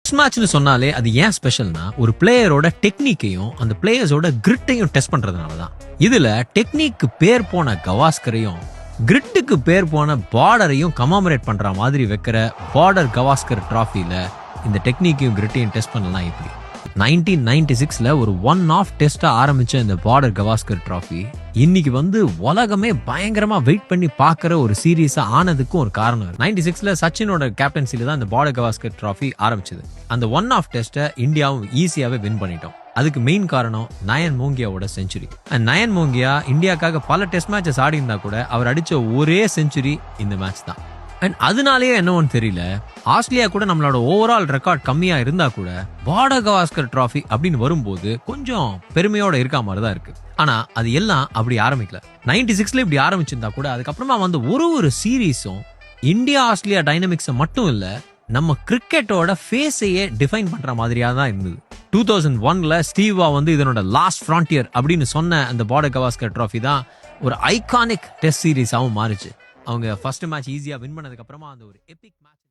Test மேட்ச்னு சொன்னாலே அது ஏன் ஸ்பெஷல்னா ஒரு பிளேயரோட டெக்னிக்கையும் அந்த பிளேயர்ஸோட கிரிட்டையும் டெஸ்ட் பண்றதுனால தான். இதுல டெக்னிக்கு பேர் போன கவாஸ்கரையும் கிரிட்டுக்கு பேர் போன பார்டரையும் கமாமரேட் பண்ற மாதிரி வைக்கிற பார்டர் கவாஸ்கர் டிராஃபில இந்த டெக்னிக்கையும் கிரிட்டையும் டெஸ்ட் பண்ணலாம். இப்படி 1996ல ஒரு ஒன் ஆஃப் டெஸ்டா ஆரம்பிச்ச இந்த பார்டர் கவாஸ்கர் டிராஃபி இன்னைக்கு உலகமே பயங்கரமா வெயிட் பண்ணி பாக்குற ஒரு சீரீஸா ஆனதுக்கும் ஒரு காரணம். 96ல சச்சினோட கேப்டன்சில தான் இந்த பார்டர் கவாஸ்கர் டிராஃபி ஆரம்பிச்சது. அந்த ஒன் ஆஃப் டெஸ்ட இந்தியாவும் ஈஸியாவே வின் பண்ணிட்டோம். அதுக்கு மெயின் காரணம் நயன் மோங்கியாவோட செஞ்சுரி. நயன் மோங்கியா இந்தியாக்காக பல டெஸ்ட் மேட்சஸ் ஆடி இருந்தா கூட அவர் அடிச்ச ஒரே செஞ்சுரி இந்த மேட்ச் தான். அண்ட் அதனாலேயே என்னவோன்னு தெரியல, ஆஸ்திரேலியா கூட நம்மளோட ஓவரால் ரெக்கார்ட் கம்மியா இருந்தா கூட பார்டர் கவாஸ்கர் டிராஃபி அப்படின்னு வரும்போது கொஞ்சம் பெருமையோட இருக்க மாதிரி தான் இருக்கு. ஆனா அது எல்லாம் அப்படி ஆரம்பிக்கல. 96ல இப்படி ஆரம்பிச்சிருந்தா கூட அதுக்கப்புறமா ஒரு சீரீஸும் இந்தியா ஆஸ்திரேலியா டைனமிக்ஸை மட்டும் இல்ல, நம்ம கிரிக்கெட்டோட ஃபேஸையே டிஃபைன் பண்ற மாதிரியா தான் இருந்தது. 2001ல ஸ்டீவா இதனோட லாஸ்ட் ஃப்ரான்டியர் அப்படின்னு சொன்ன அந்த பார்டர் கவாஸ்கர் டிராஃபி தான் ஒரு ஐகானிக் டெஸ்ட் சீரீஸாவும் மாறிச்சு. அவங்க ஃபர்ஸ்ட் மேட்ச் ஈஸியா வின் பண்ணதுக்கு அப்புறமா அந்த ஒரு எபிக் மேட்ச்